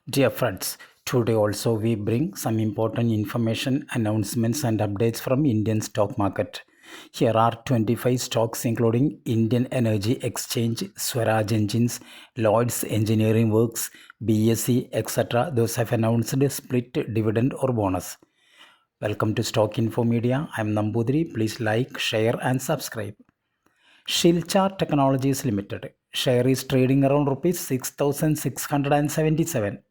Dear friends, today also we bring some important information, announcements and updates from Indian stock market. Here are 25 stocks including Indian Energy Exchange, Swaraj Engines, Lloyds Engineering Works, BSE, etc. Those have announced a split dividend or bonus. Welcome to Stock Info Media. I am Nambudiri. Please like, share and subscribe. Shilchar Technologies Limited. Share is trading around rupees 6,677.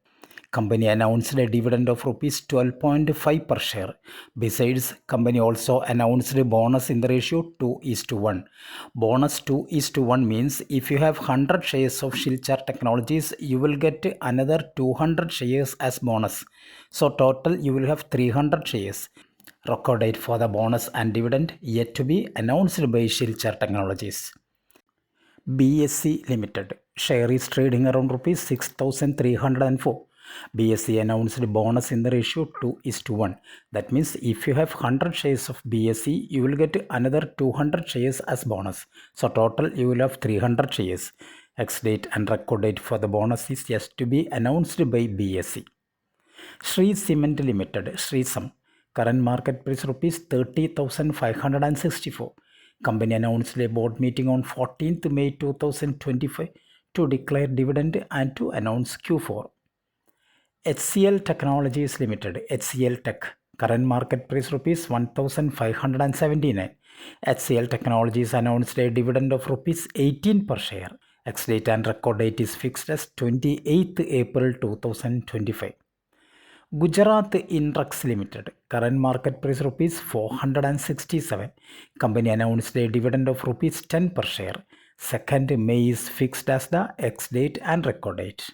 Company announced a dividend of rupees 12.5 per share. Besides, company also announced a bonus in the ratio 2:1. Bonus 2:1 means if you have 100 shares of Shilchar Technologies, you will get another 200 shares as bonus. So total you will have 300 shares. Record date for the bonus and dividend yet to be announced by Shilchar Technologies. BSE Limited. Share is trading around rupees 6,304. BSE announced a bonus in the ratio 2:1. That means if you have 100 shares of BSE, you will get another 200 shares as bonus. So total you will have 300 shares. Ex date and record date for the bonus is yet to be announced by BSE. Shree Cement Limited. Shree Sam. Current market price rupees 30,564. Company announced a board meeting on 14th May 2025 to declare dividend and to announce Q4. HCL Technologies Limited, HCL Tech, current market price rupees 1,579. HCL Technologies announced a dividend of rupees 18 per share. Ex date and record date is fixed as 28th April 2025. Gujarat Inrux Limited, current market price rupees 467. Company announced a dividend of rupees 10 per share. 2nd May is fixed as the ex date and record date.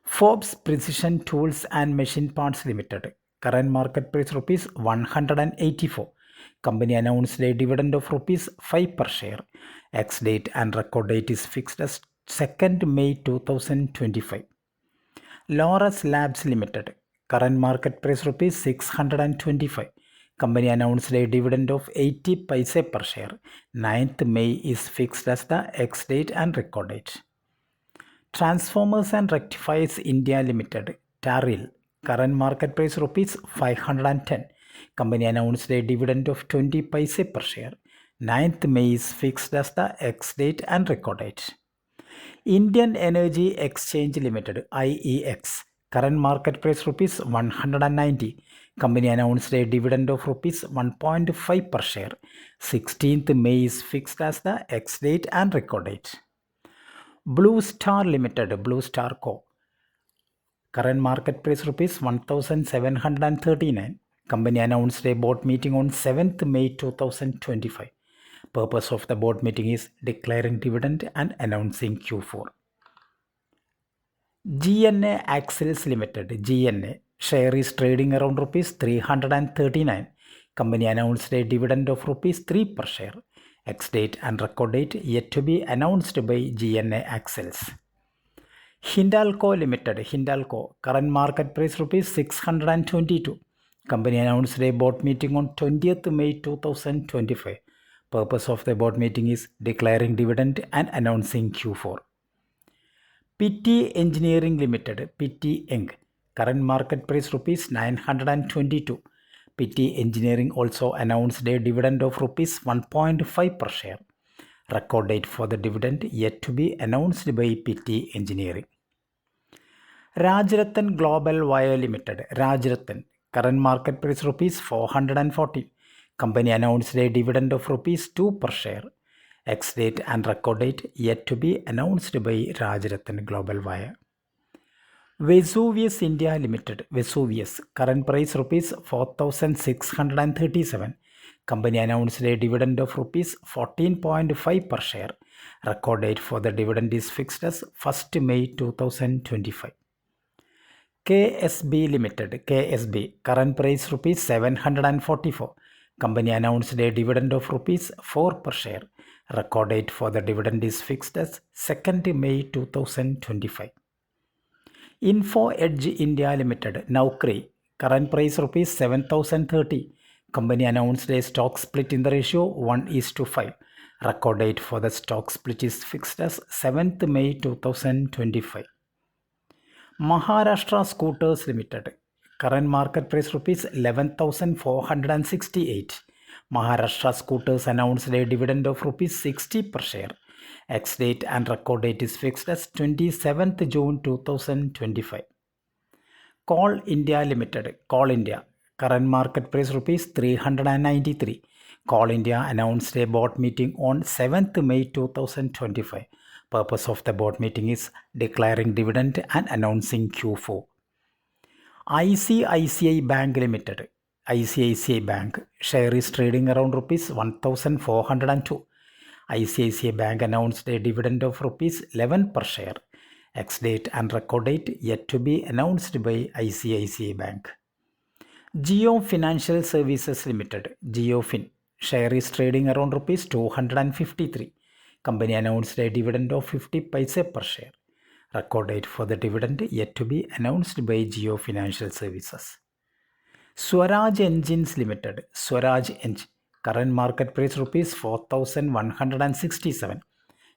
Forbes Precision Tools and Machine Parts Limited, current market price rupees 184. Company announced a dividend of rupees 5 per share. Ex date and record date is fixed as 2nd May 2025. Laurus Labs Limited, current market price rupees 625. Company announced a dividend of 80 paise per share. 9th May is fixed as the ex date and record date. Transformers and Rectifiers India Limited, TARIL, current market price rupees 510. Company announced a dividend of 20 paise per share. 9th May is fixed as the ex date and record date. Indian Energy Exchange Limited, IEX, current market price rupees 190. Company announced a dividend of rupees 1.5 per share. 16th May is fixed as the ex date and record date. Blue Star Limited, Blue Star Co. Current market price rupees 1,739. Company announced a board meeting on 7th May 2025. Purpose of the board meeting is declaring dividend and announcing Q4. GNA Axles Limited, GNA, share is trading around rupees 339. Company announced a dividend of rupees 3 per share. Ex date and record date yet to be announced by GNA Axles. Hindalco Limited, Hindalco, current market price rupees 622. Company announced a board meeting on 20th May 2025. Purpose of the board meeting is declaring dividend and announcing Q4. PT Engineering Limited, PT Eng, current market price rupees 922. PT Engineering also announced a dividend of rupees 1.5 per share. Record date for the dividend yet to be announced by PT Engineering. Rajratan Global Wire Limited, Rajratan, current market price rupees 440. Company announced a dividend of rupees 2 per share. Ex date and record date yet to be announced by Rajratan Global Wire. Vesuvius India Limited, Vesuvius, current price rupees 4,637. Company announced a dividend of rupees 14.5 per share. Record date for the dividend is fixed as 1st May 2025. KSB Limited, KSB, current price rupees 744. Company announced a dividend of rupees 4 per share. Record date for the dividend is fixed as 2nd May 2025. Info Edge India Limited, Naukri, current price rupees 7,030. Company announced a stock split in the ratio 1:5. Record date for the stock split is fixed as 7th May 2025. Maharashtra Scooters Limited. Current market price rupees 11,468. Maharashtra Scooters announced a dividend of rupees 60 per share. Ex-date and record date is fixed as 27th June 2025. Coal India Limited. Coal India. Current market price rupees 393. Coal India announced a board meeting on 7th May 2025. Purpose of the board meeting is declaring dividend and announcing Q4. ICICI Bank Limited. ICICI Bank share is trading around rupees 1402. ICICI Bank announced a dividend of rupees 11 per share. Ex-date and record date yet to be announced by ICICI Bank. Jio Financial Services Limited. JioFin share is trading around rupees 253. Company announced a dividend of 50 paise per share. Record date for the dividend yet to be announced by Jio Financial Services. Swaraj Engines Limited. Swaraj Engine. Current market price rupees 4,167.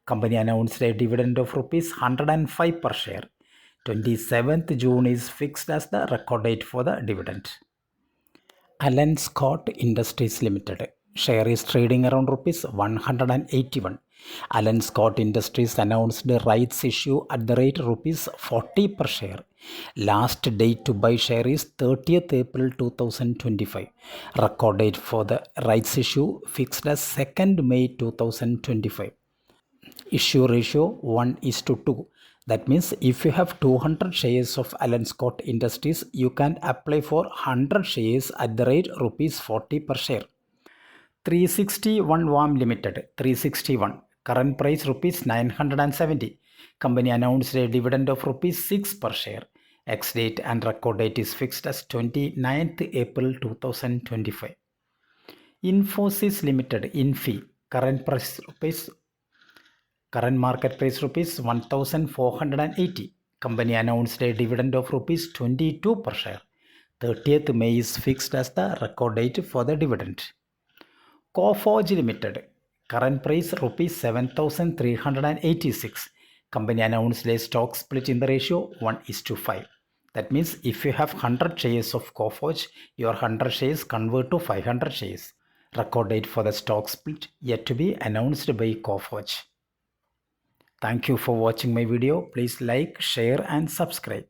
Company announced a dividend of rupees 105 per share. 27th June is fixed as the record date for the dividend. Alan Scott Industries Limited. Share is trading around rupees 181. Alan Scott Industries announced the rights issue at the rate rupees 40 per share. Last date to buy share is 30th April 2025. Record date for the rights issue fixed as 2nd May 2025. Issue ratio 1:2. That means if you have 200 shares of Alan Scott Industries, you can apply for 100 shares at the rate rupees 40 per share. 361 Warm Limited. 361. Current price rupees 970. Company announced a dividend of rupees 6 per share. Ex-date and record date is fixed as 29th April 2025. Infosys Limited. Infi. Current market price rupees 1,480. Company announced a dividend of rupees 22 per share. 30th May is fixed as the record date for the dividend. Coforge Limited. Current price rupees 7,386. Company announced a stock split in the ratio 1:5. That means if you have 100 shares of Coforge, your 100 shares convert to 500 shares. Record date for the stock split yet to be announced by Coforge. Thank you for watching my video. Please like, share and subscribe.